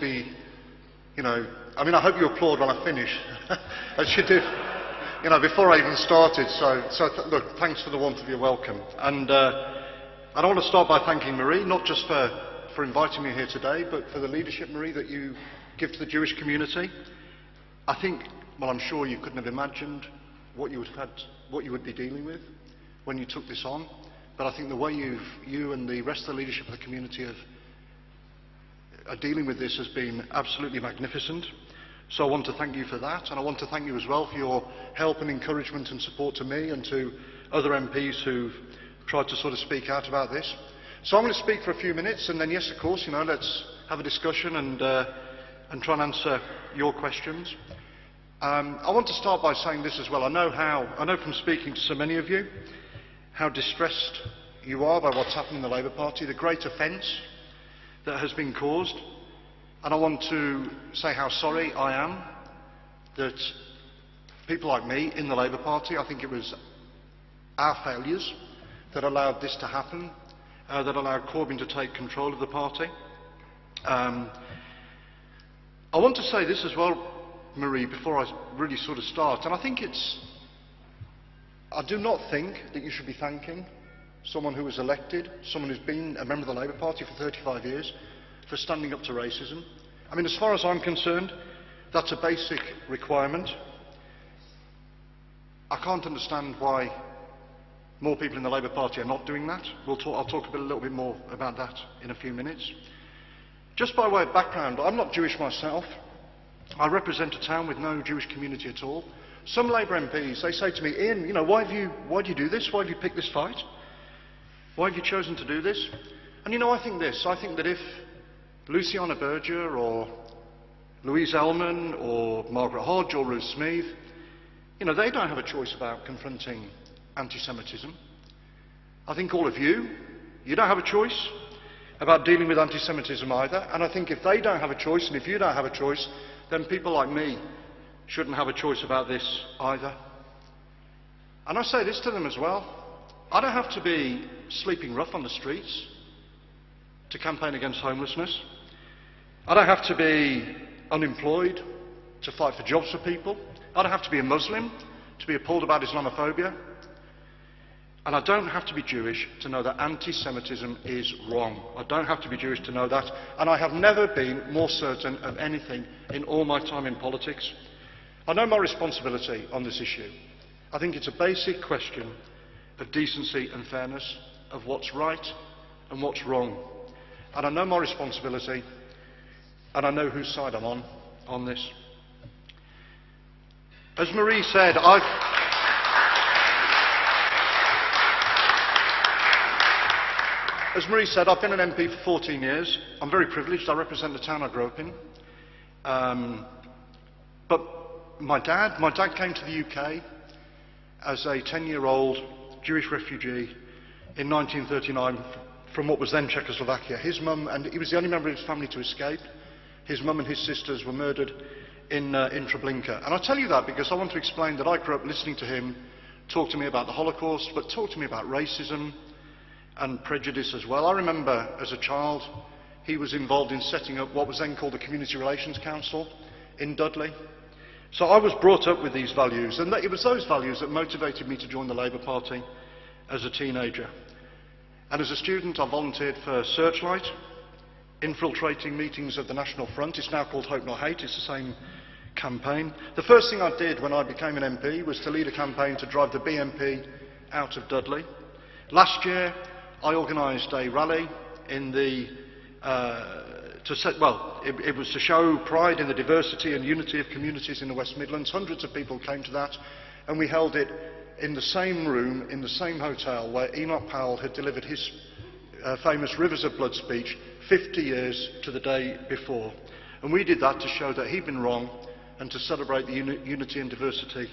be, I mean, I hope you applaud when I finish, as you did, before I even started. Look, thanks for the warmth of your welcome. And I want to start by thanking Marie, not just for inviting me here today, but for the leadership, Marie, that you give to the Jewish community. I think, well, I'm sure you couldn't have imagined what you would be dealing with when you took this on. But I think the way you and the rest of the leadership of the community are dealing with this has been absolutely magnificent. So I want to thank you for that, and I want to thank you as well for your help and encouragement and support to me and to other MPs who've tried to sort of speak out about this. So I'm going to speak for a few minutes, and then yes, of course, let's have a discussion and try and answer your questions. I want to start by saying this as well. I know from speaking to so many of you how distressed you are by what's happened in the Labour Party, the great offence that has been caused. And I want to say how sorry I am that people like me in the Labour Party, I think it was our failures that allowed this to happen, that allowed Corbyn to take control of the party. I want to say this as well, Marie, before I really sort of start, and I do not think that you should be thanking someone who was elected, someone who's been a member of the Labour Party for 35 years, for standing up to racism. I mean, as far as I'm concerned, that's a basic requirement. I can't understand why more people in the Labour Party are not doing that. I'll talk a little bit more about that in a few minutes. Just by way of background, I'm not Jewish myself. I represent a town with no Jewish community at all. Some Labour MPs, they say to me, Ian, why do you do this? Why have you picked this fight? Why have you chosen to do this? And I think this. I think that if Luciana Berger or Louise Ellman or Margaret Hodge or Ruth Smeeth, they don't have a choice about confronting anti-Semitism. I think all of you don't have a choice about dealing with anti-Semitism either. And I think if they don't have a choice, and if you don't have a choice, then people like me shouldn't have a choice about this either. And I say this to them as well. I don't have to be sleeping rough on the streets to campaign against homelessness. I don't have to be unemployed to fight for jobs for people. I don't have to be a Muslim to be appalled about Islamophobia. And I don't have to be Jewish to know that anti-Semitism is wrong. I don't have to be Jewish to know that. And I have never been more certain of anything in all my time in politics. I know my responsibility on this issue. I think it's a basic question of decency and fairness, of what's right and what's wrong. And I know my responsibility, and I know whose side I'm on this. As Marie said, I've been an MP for 14 years. I'm very privileged. I represent the town I grew up in. But my dad came to the UK as a 10-year-old Jewish refugee in 1939 from what was then Czechoslovakia. His mum, and he was the only member of his family to escape, his mum and his sisters were murdered in Treblinka. And I tell you that because I want to explain that I grew up listening to him talk to me about the Holocaust, but talk to me about racism and prejudice as well. I remember as a child he was involved in setting up what was then called the Community Relations Council in Dudley. So I was brought up with these values, and it was those values that motivated me to join the Labour Party as a teenager. And as a student I volunteered for Searchlight, infiltrating meetings of the National Front. It's now called Hope Not Hate. It's the same campaign. The first thing I did when I became an MP was to lead a campaign to drive the BNP out of Dudley. Last year I organised a rally in the it was to show pride in the diversity and unity of communities in the West Midlands. Hundreds of people came to that, and we held it in the same room, in the same hotel where Enoch Powell had delivered his famous Rivers of Blood speech 50 years to the day before. And we did that to show that he'd been wrong and to celebrate the unity and diversity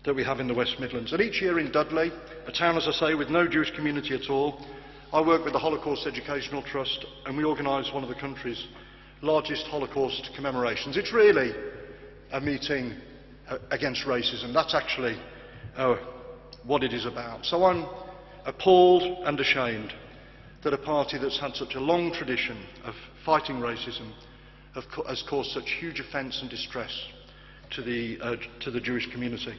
that we have in the West Midlands. And each year in Dudley, a town, as I say, with no Jewish community at all, I work with the Holocaust Educational Trust, and we organise one of the country's largest Holocaust commemorations. It's really a meeting against racism. That's actually what it is about. So I'm appalled and ashamed that a party that's had such a long tradition of fighting racism has caused such huge offence and distress to the Jewish community.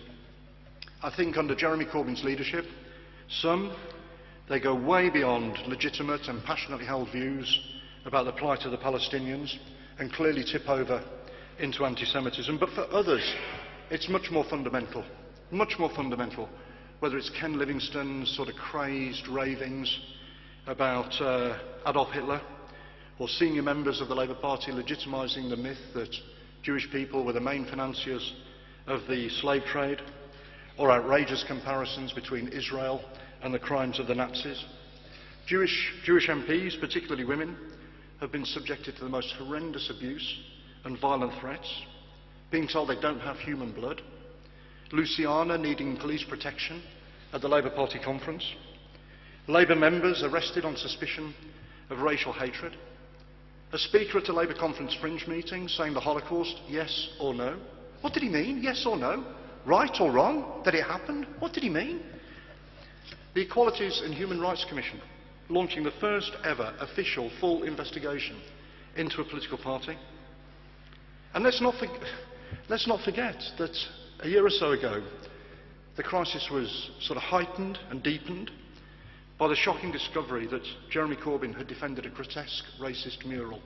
I think under Jeremy Corbyn's leadership, they go way beyond legitimate and passionately held views about the plight of the Palestinians and clearly tip over into anti-Semitism. But for others, it's much more fundamental, whether it's Ken Livingstone's sort of crazed ravings about Adolf Hitler, or senior members of the Labour Party legitimising the myth that Jewish people were the main financiers of the slave trade, or outrageous comparisons between Israel and the crimes of the Nazis. Jewish MPs, particularly women, have been subjected to the most horrendous abuse and violent threats, being told they don't have human blood. Luciana needing police protection at the Labour Party conference. Labour members arrested on suspicion of racial hatred. A speaker at a Labour conference fringe meeting saying the Holocaust, yes or no. What did he mean? Yes or no? Right or wrong? That it happened? What did he mean? The Equalities and Human Rights Commission launching the first ever official full investigation into a political party. And let's not forget that a year or so ago, the crisis was sort of heightened and deepened by the shocking discovery that Jeremy Corbyn had defended a grotesque racist mural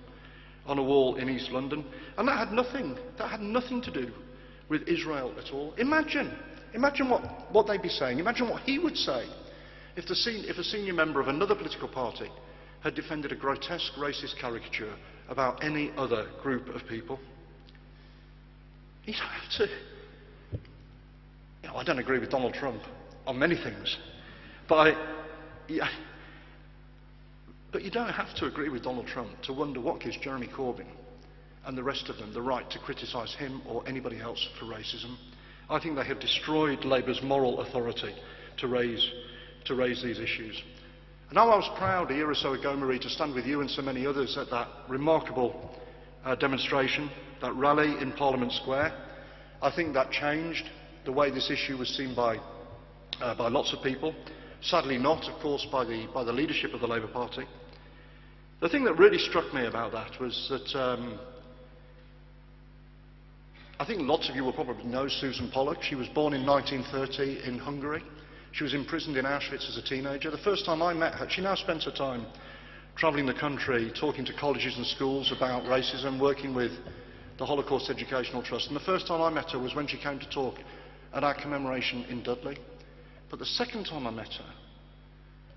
on a wall in East London, and that had nothing to do with Israel at all. Imagine what they'd be saying. Imagine what he would say if a senior member of another political party had defended a grotesque racist caricature about any other group of people. You don't have to. I don't agree with Donald Trump on many things, but you don't have to agree with Donald Trump to wonder what gives Jeremy Corbyn and the rest of them the right to criticise him or anybody else for racism. I think they have destroyed Labour's moral authority to raise these issues. And I was proud a year or so ago, Marie, to stand with you and so many others at that remarkable demonstration, that rally in Parliament Square. I think that changed the way this issue was seen by lots of people. Sadly not, of course, by the leadership of the Labour Party. The thing that really struck me about that was that I think lots of you will probably know Susan Pollock. She was born in 1930 in Hungary. She was imprisoned in Auschwitz as a teenager. The first time I met her, she now spends her time travelling the country, talking to colleges and schools about racism, working with the Holocaust Educational Trust. And the first time I met her was when she came to talk at our commemoration in Dudley. But the second time I met her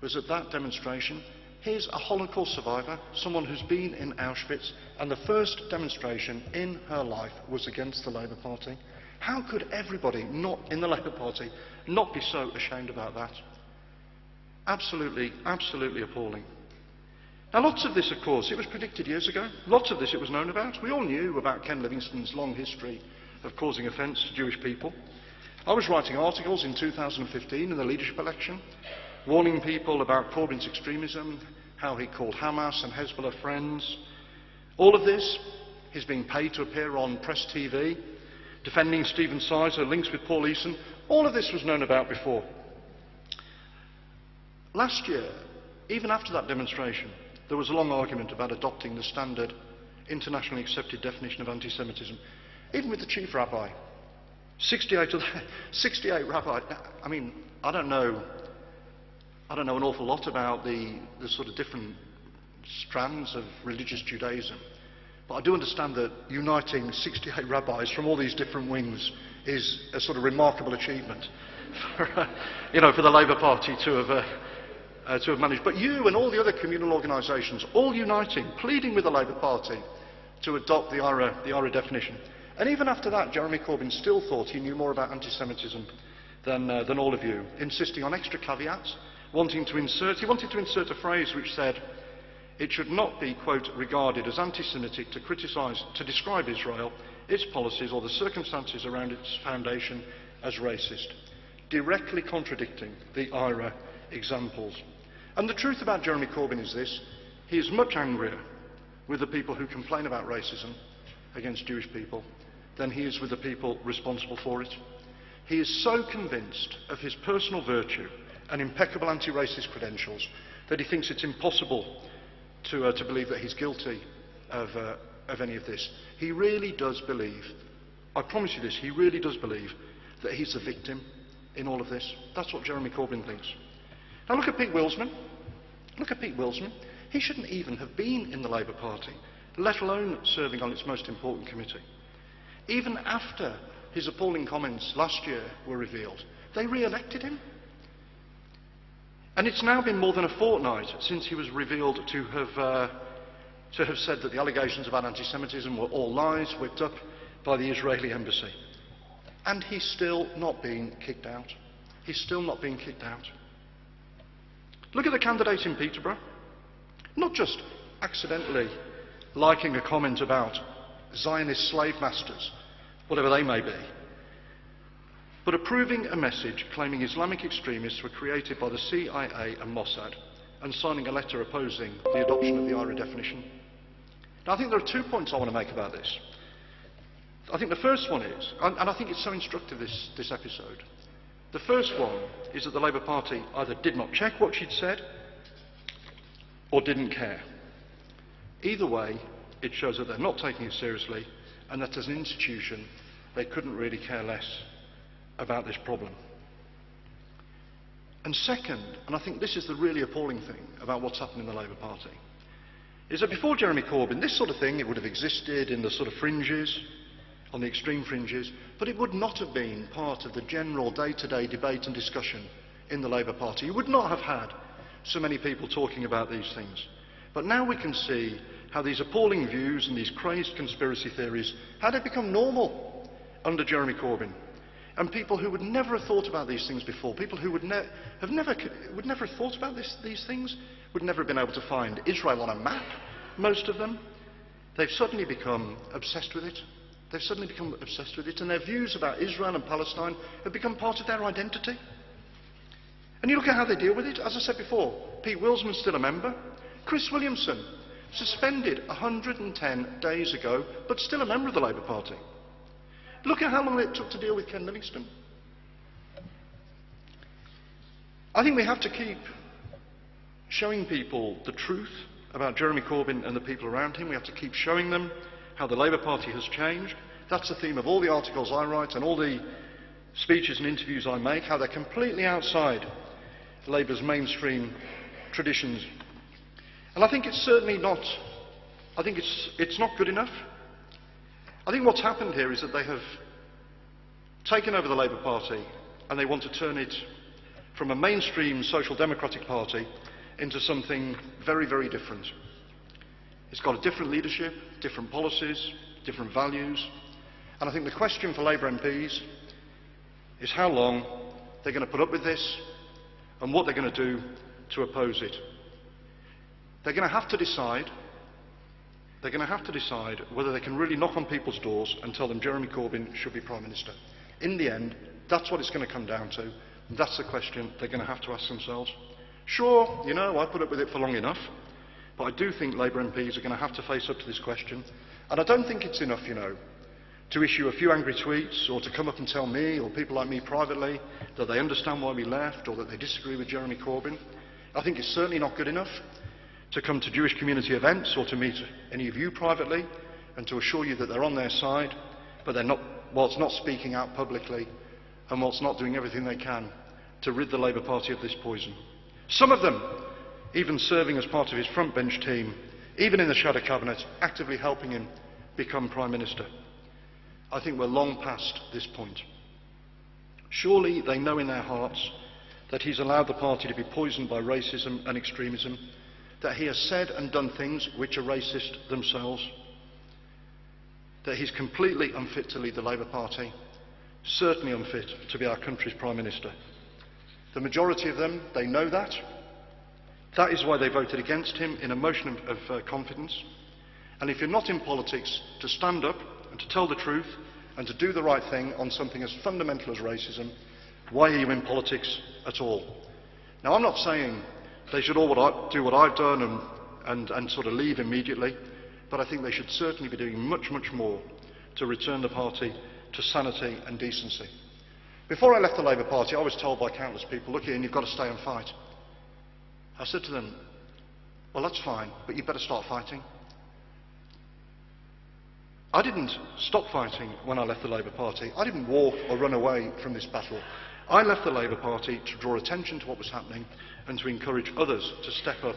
was at that demonstration. Here's a Holocaust survivor, someone who's been in Auschwitz, and the first demonstration in her life was against the Labour Party. How could everybody not in the Labour Party not be so ashamed about that? Absolutely, absolutely appalling. Now lots of this, of course, it was predicted years ago. Lots of this it was known about. We all knew about Ken Livingstone's long history of causing offence to Jewish people. I was writing articles in 2015 in the leadership election, warning people about Corbyn's extremism, how he called Hamas and Hezbollah friends. All of this, he's being paid to appear on Press TV, defending Stephen Sizer, links with Paul Eason. All of this was known about before. Last year, even after that demonstration, there was a long argument about adopting the standard internationally accepted definition of anti-Semitism, even with the chief rabbi. 68 rabbis. I mean, I don't know an awful lot about the sort of different strands of religious Judaism, but I do understand that uniting 68 rabbis from all these different wings is a sort of remarkable achievement for the Labour Party to have managed. But you and all the other communal organisations, all uniting, pleading with the Labour Party to adopt the IRA definition. And even after that, Jeremy Corbyn still thought he knew more about anti-Semitism than all of you, insisting on extra caveats, he wanted to insert a phrase which said, it should not be, quote, regarded as anti-Semitic to describe Israel, its policies or the circumstances around its foundation as racist, directly contradicting the IRA examples. And the truth about Jeremy Corbyn is this: he is much angrier with the people who complain about racism against Jewish people than he is with the people responsible for it. He is so convinced of his personal virtue and impeccable anti-racist credentials that he thinks it's impossible to believe that he's guilty of of any of this. He really does believe, I promise you this, he really does believe that he's the victim in all of this. That's what Jeremy Corbyn thinks. Now look at Pete Willsman. Look at Pete Willsman. He shouldn't even have been in the Labour Party, let alone serving on its most important committee. Even after his appalling comments last year were revealed, they re-elected him. And it's now been more than a fortnight since he was revealed to have said that the allegations about anti-Semitism were all lies whipped up by the Israeli embassy. And he's still not being kicked out. He's still not being kicked out. Look at the candidate in Peterborough. Not just accidentally liking a comment about Zionist slave masters, whatever they may be, but approving a message claiming Islamic extremists were created by the CIA and Mossad, and signing a letter opposing the adoption of the IRA definition. Now, I think there are 2 points I want to make about this. I think the first one is, and I think it's so instructive, this episode, the first one is that the Labour Party either did not check what she'd said or didn't care. Either way, it shows that they're not taking it seriously and that as an institution they couldn't really care less about this problem. And second, and I think this is the really appalling thing about what's happened in the Labour Party, is that before Jeremy Corbyn, this sort of thing, it would have existed in the sort of fringes, on the extreme fringes, but it would not have been part of the general day-to-day debate and discussion in the Labour Party. You would not have had so many people talking about these things. But now we can see how these appalling views and these crazed conspiracy theories, how they become normal under Jeremy Corbyn. And people who would never have thought about these things before, people who would never have thought about these things, would never have been able to find Israel on a map, most of them. They've suddenly become obsessed with it. They've suddenly become obsessed with it, and their views about Israel and Palestine have become part of their identity. And you look at how they deal with it. As I said before, Pete Willsman's still a member. Chris Williamson, suspended 110 days ago, but still a member of the Labour Party. Look at how long it took to deal with Ken Livingstone. I think we have to keep showing people the truth about Jeremy Corbyn and the people around him. We have to keep showing them how the Labour Party has changed. That's the theme of all the articles I write and all the speeches and interviews I make, how they're completely outside Labour's mainstream traditions. And I think it's certainly not, I think it's not good enough. I think what's happened here is that they have taken over the Labour Party and they want to turn it from a mainstream social democratic party into something very, very different. It's got a different leadership, different policies, different values. And I think the question for Labour MPs is how long they're going to put up with this and what they're going to do to oppose it. They're going to have to decide whether they can really knock on people's doors and tell them Jeremy Corbyn should be Prime Minister. In the end, that's what it's going to come down to. And that's the question they're going to have to ask themselves. Sure, you know, I put up with it for long enough. But I do think Labour MPs are going to have to face up to this question. And I don't think it's enough, you know, to issue a few angry tweets or to come up and tell me or people like me privately that they understand why we left or that they disagree with Jeremy Corbyn. I think it's certainly not good enough to come to Jewish community events or to meet any of you privately and to assure you that they're on their side, but they're not, whilst not speaking out publicly and whilst not doing everything they can to rid the Labour Party of this poison. Some of them even serving as part of his front bench team, even in the shadow cabinet, actively helping him become Prime Minister. I think we're long past this point. Surely they know in their hearts that he's allowed the party to be poisoned by racism and extremism, that he has said and done things which are racist themselves, that he's completely unfit to lead the Labour Party, certainly unfit to be our country's Prime Minister. The majority of them, they know that. That is why they voted against him in a motion of confidence. And if you're not in politics to stand up and to tell the truth and to do the right thing on something as fundamental as racism, why are you in politics at all? Now, I'm not saying they should all do what I've done and sort of leave immediately, but I think they should certainly be doing much, much more to return the party to sanity and decency. Before I left the Labour Party, I was told by countless people, look Ian, you've got to stay and fight. I said to them, well, that's fine, but you better start fighting. I didn't stop fighting when I left the Labour Party. I didn't walk or run away from this battle. I left the Labour Party to draw attention to what was happening and to encourage others to step up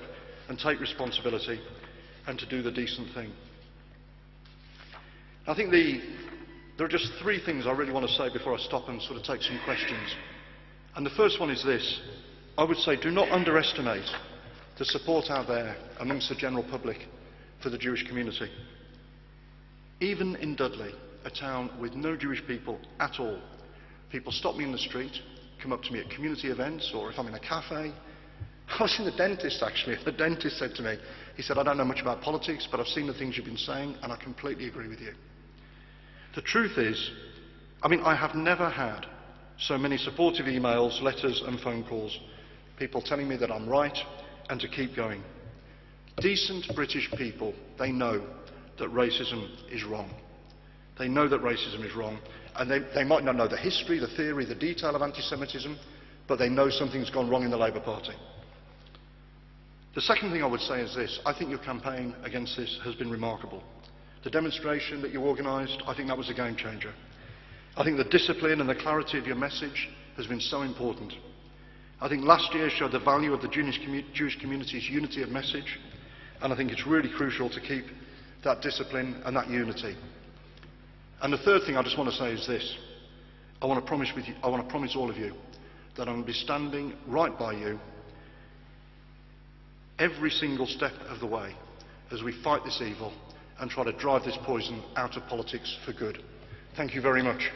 and take responsibility and to do the decent thing. I think there are just three things I really want to say before I stop and sort of take some questions. And the first one is this. I would say do not underestimate the support out there amongst the general public for the Jewish community. Even in Dudley, a town with no Jewish people at all, people stop me in the street, come up to me at community events, or if I'm in a cafe. I was in the dentist actually. The dentist said to me, he said, I don't know much about politics, but I've seen the things you've been saying, and I completely agree with you. The truth is, I have never had so many supportive emails, letters and phone calls, people telling me that I'm right and to keep going. Decent British people, they know that racism is wrong. They know that racism is wrong, and they might not know the history, the theory, the detail of anti-Semitism, but they know something's gone wrong in the Labour Party. The second thing I would say is this. I think your campaign against this has been remarkable. The demonstration that you organised, I think that was a game changer. I think the discipline and the clarity of your message has been so important. I think last year showed the value of the Jewish community's unity of message, and I think it's really crucial to keep that discipline and that unity. And the third thing I just want to say is this. I want to promise all of you that I'm going to be standing right by you every single step of the way as we fight this evil and try to drive this poison out of politics for good. Thank you very much.